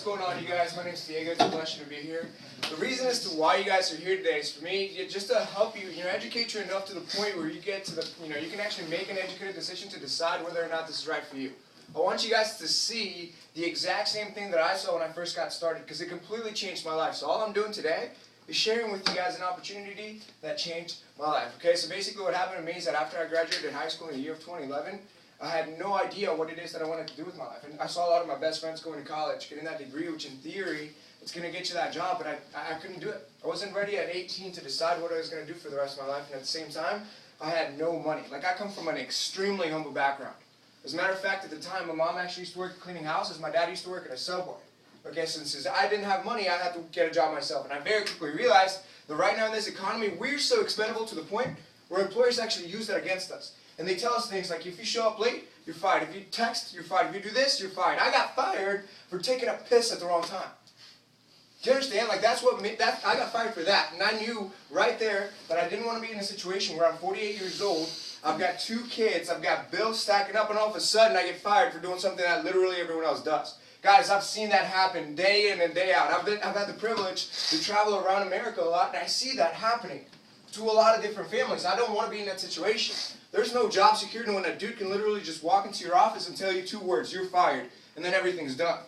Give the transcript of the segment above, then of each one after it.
going on, you guys? My name is Diego. It's a pleasure to be here. The reason as to why you guys are here today is for me, just to help you, educate you enough to the point where you get to the, you can actually make an educated decision to decide whether or not this is right for you. I want you guys to see the exact same thing that I saw when I first got started, because it completely changed my life. So all I'm doing today is sharing with you guys an opportunity that changed my life. Okay, so basically what happened to me is that after I graduated high school in the year of 2011, I had no idea what it is that I wanted to do with my life. And I saw a lot of my best friends going to college, getting that degree, which in theory, it's going to get you that job, but I couldn't do it. I wasn't ready at 18 to decide what I was going to do for the rest of my life, and at the same time, I had no money. Like, I come from an extremely humble background. As a matter of fact, at the time, my mom actually used to work cleaning houses. My dad used to work at a Subway. Okay, so since I didn't have money, I had to get a job myself. And I very quickly realized that right now in this economy, we're so expendable to the point where employers actually use that against us. And they tell us things like, if you show up late, you're fired. If you text, you're fired. If you do this, you're fired. I got fired for taking a piss at the wrong time. Do you understand? Like, that's what made that, I got fired for that. And I knew right there that I didn't want to be in a situation where I'm 48 years old, I've got 2 kids, I've got bills stacking up, and all of a sudden I get fired for doing something that literally everyone else does. Guys, I've seen that happen day in and day out. I've had the privilege to travel around America a lot, and I see that happening to a lot of different families. I don't want to be in that situation. There's no job security when a dude can literally just walk into your office and tell you 2 words, you're fired, and then everything's done.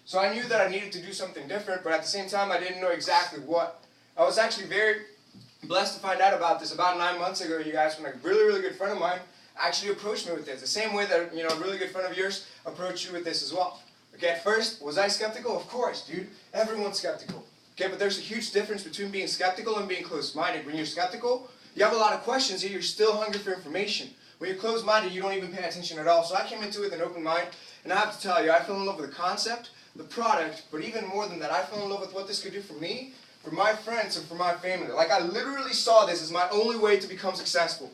So I knew that I needed to do something different, but at the same time I didn't know exactly what. I was actually very blessed to find out about this about 9 months ago, you guys, when a really, really good friend of mine actually approached me with this. The same way that, a really good friend of yours approached you with this as well. Okay, at first, was I skeptical? Of course, dude. Everyone's skeptical. Okay, but there's a huge difference between being skeptical and being closed-minded. When you're skeptical, you have a lot of questions, yet you're still hungry for information. When you're closed-minded, you don't even pay attention at all. So I came into it with an open mind, and I have to tell you, I fell in love with the concept, the product, but even more than that, I fell in love with what this could do for me, for my friends, and for my family. Like, I literally saw this as my only way to become successful.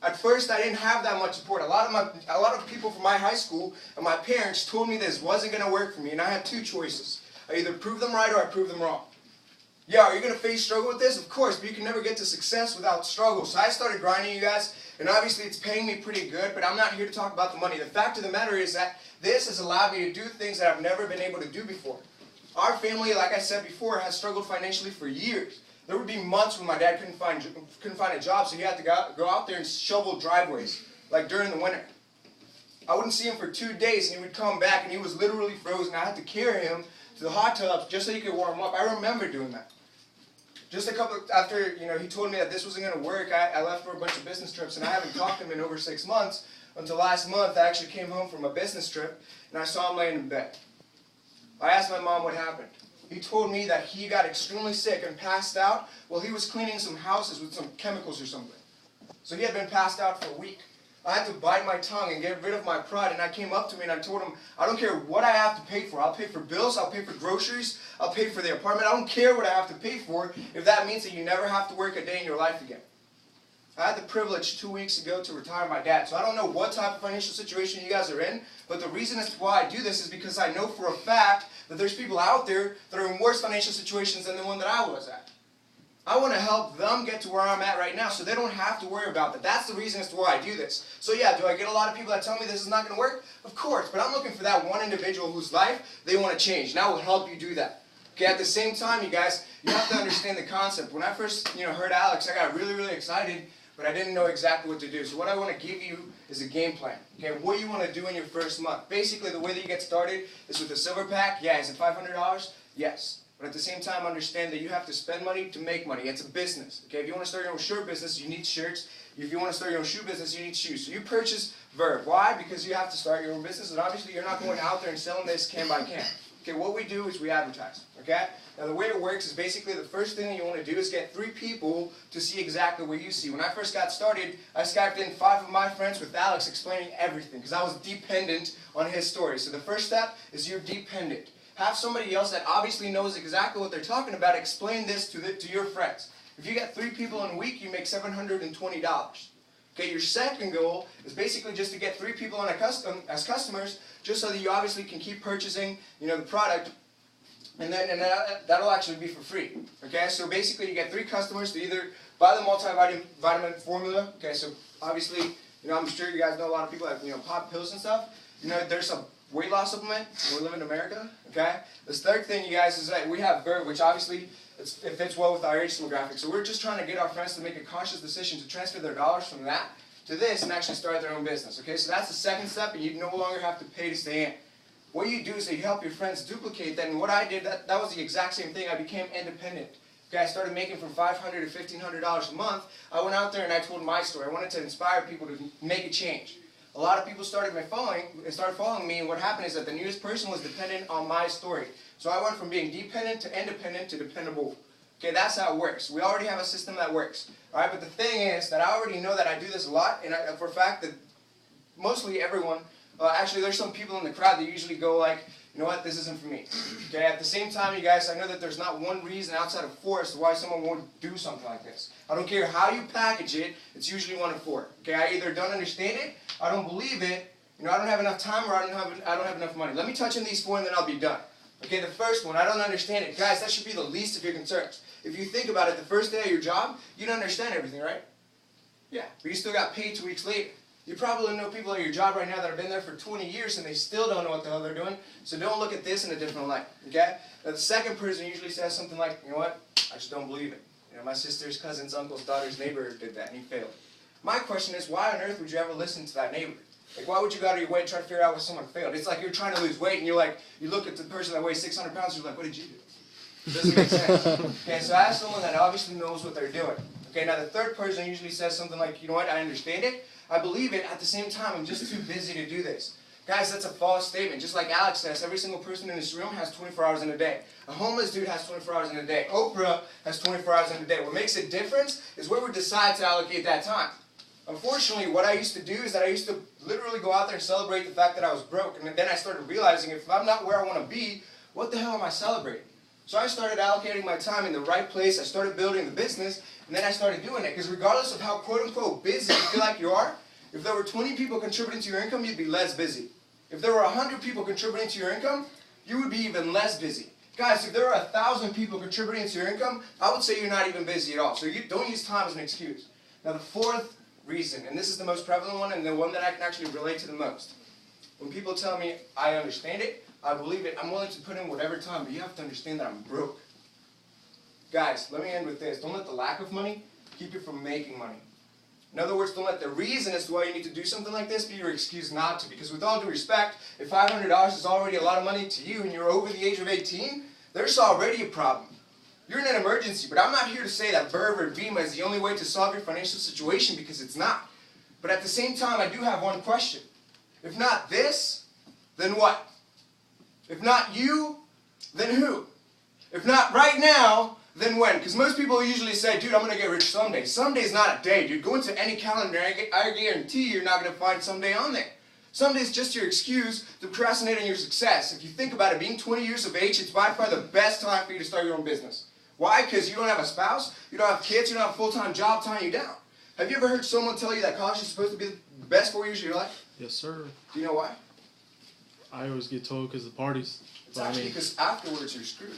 At first, I didn't have that much support. A lot of people from my high school and my parents told me this wasn't going to work for me, and I had 2 choices. I either prove them right or I prove them wrong. Yeah, are you going to face struggle with this? Of course, but you can never get to success without struggle. So I started grinding, you guys, and obviously it's paying me pretty good, but I'm not here to talk about the money. The fact of the matter is that this has allowed me to do things that I've never been able to do before. Our family, like I said before, has struggled financially for years. There would be months when my dad couldn't find a job, so he had to go out there and shovel driveways, like during the winter. I wouldn't see him for 2 days, and he would come back, and he was literally frozen. I had to carry him to the hot tubs just so he could warm up. I remember doing that. Just a couple after he told me that this wasn't going to work, I left for a bunch of business trips, and I haven't talked to him in over 6 months. Until last month, I actually came home from a business trip, and I saw him laying in bed. I asked my mom what happened. He told me that he got extremely sick and passed out while he was cleaning some houses with some chemicals or something. So he had been passed out for a week. I had to bite my tongue and get rid of my pride, and I came up to me and I told him, I don't care what I have to pay for. I'll pay for bills, I'll pay for groceries, I'll pay for the apartment. I don't care what I have to pay for if that means that you never have to work a day in your life again. I had the privilege 2 weeks ago to retire my dad, so I don't know what type of financial situation you guys are in, but the reason as to why I do this is because I know for a fact that there's people out there that are in worse financial situations than the one that I was at. I want to help them get to where I'm at right now so they don't have to worry about that. That's the reason as to why I do this. So yeah, do I get a lot of people that tell me this is not going to work? Of course, but I'm looking for that one individual whose life they want to change, and I will help you do that. Okay, at the same time, you guys, you have to understand the concept. When I first heard Alex, I got really, really excited, but I didn't know exactly what to do. So what I want to give you is a game plan. Okay, what you want to do in your first month. Basically, the way that you get started is with a silver pack. Yeah, is it $500? Yes. But at the same time, understand that you have to spend money to make money. It's a business. Okay, if you want to start your own shirt business, you need shirts. If you want to start your own shoe business, you need shoes. So you purchase Verb. Why? Because you have to start your own business, and obviously you're not going out there and selling this can by can. Okay, what we do is we advertise. Okay? Now the way it works is basically the first thing that you want to do is get 3 people to see exactly what you see. When I first got started, I Skyped in 5 of my friends with Alex explaining everything because I was dependent on his story. So the first step is you're dependent. Have somebody else that obviously knows exactly what they're talking about explain this to your friends. If you get 3 people in a week, you make $720. Okay, your second goal is basically just to get 3 people on as customers, just so that you obviously can keep purchasing, the product, and that'll actually be for free. Okay, so basically you get 3 customers to either buy the multivitamin formula. Okay, so obviously, I'm sure you guys know a lot of people that pop pills and stuff. There's a weight loss supplement when we live in America, okay? This third thing, you guys, is that we have Vert, which obviously it fits well with our age demographic. So we're just trying to get our friends to make a conscious decision to transfer their dollars from that to this and actually start their own business, okay? So that's the second step, and you no longer have to pay to stay in. What you do is that you help your friends duplicate that, and what I did, that was the exact same thing. I became independent. Okay, I started making from $500 to $1,500 a month. I went out there and I told my story. I wanted to inspire people to make a change. A lot of people started following me, and what happened is that the newest person was dependent on my story. So I went from being dependent to independent to dependable. Okay, that's how it works. We already have a system that works. All right, but the thing is that I already know that I do this a lot, and for a fact that mostly everyone, actually there's some people in the crowd that usually go like, you know what, this isn't for me. Okay, at the same time, you guys, I know that there's not one reason outside of four as to why someone won't do something like this. I don't care how you package it, it's usually one of four. Okay, I either don't understand it, I don't believe it, you know, I don't have enough time, or I don't have enough money. Let me touch on these four and then I'll be done. Okay, the first one, I don't understand it. Guys, that should be the least of your concerns. If you think about it, the first day of your job, you don't understand everything, right? Yeah, but you still got paid 2 weeks later. You probably know people at your job right now that have been there for 20 years and they still don't know what the hell they're doing. So don't look at this in a different light, okay? Now the second person usually says something like, you know what, I just don't believe it. You know, my sister's cousin's uncle's daughter's neighbor did that and he failed. My question is, why on earth would you ever listen to that neighbor? Like, why would you go out of your way and try to figure out why someone failed? It's like you're trying to lose weight and you're like, you look at the person that weighs 600 pounds and you're like, what did you do? It doesn't make sense. Okay, so I have someone that obviously knows what they're doing. Okay, now the third person usually says something like, you know what, I understand it, I believe it, at the same time, I'm just too busy to do this. Guys, that's a false statement. Just like Alex says, every single person in this room has 24 hours in a day. A homeless dude has 24 hours in a day. Oprah has 24 hours in a day. What makes a difference is where we decide to allocate that time. Unfortunately, what I used to do is that I used to literally go out there and celebrate the fact that I was broke. And then I started realizing if I'm not where I want to be, what the hell am I celebrating? So I started allocating my time in the right place. I started building the business, and then I started doing it. Because regardless of how quote-unquote busy you feel like you are, if there were 20 people contributing to your income, you'd be less busy. If there were 100 people contributing to your income, you would be even less busy. Guys, if there are 1,000 people contributing to your income, I would say you're not even busy at all. So you don't use time as an excuse. Now the fourth reason, and this is the most prevalent one and the one that I can actually relate to the most. When people tell me I understand it, I believe it, I'm willing to put in whatever time, but you have to understand that I'm broke. Guys, let me end with this. Don't let the lack of money keep you from making money. In other words, don't let the reason as to why you need to do something like this be your excuse not to. Because with all due respect, if $500 is already a lot of money to you and you're over the age of 18, there's already a problem. You're in an emergency, but I'm not here to say that Verve or Vemma is the only way to solve your financial situation, because it's not. But at the same time, I do have one question. If not this, then what? If not you, then who? If not right now, then when? Because most people usually say, dude, I'm going to get rich someday. Someday's not a day, dude. Go into any calendar, I guarantee you're not going to find someday on there. Someday's just your excuse to procrastinate on your success. If you think about it, being 20 years of age, it's by far the best time for you to start your own business. Why? Because you don't have a spouse, you don't have kids, you don't have a full-time job tying you down. Have you ever heard someone tell you that college is supposed to be the best 4 years of your life? Yes, sir. Do you know why? I always get told because of the parties. It's actually because afterwards you're screwed.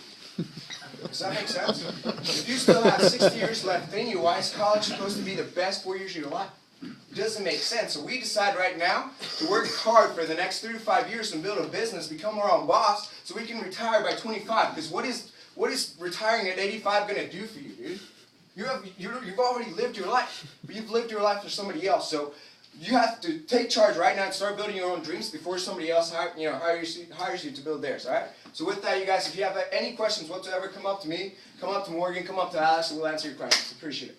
Does that make sense? If you still have 60 years left in you, why is college supposed to be the best 4 years of your life? It doesn't make sense. So we decide right now to work hard for the next 3 to 5 years and build a business, become our own boss, so we can retire by 25. Because what is retiring at 85 going to do for you, dude? You've already lived your life, but you've lived your life for somebody else. So you have to take charge right now and start building your own dreams before somebody else hires you to build theirs, all right? So with that, you guys, if you have any questions whatsoever, come up to me, come up to Morgan, come up to Alex, and we'll answer your questions. Appreciate it.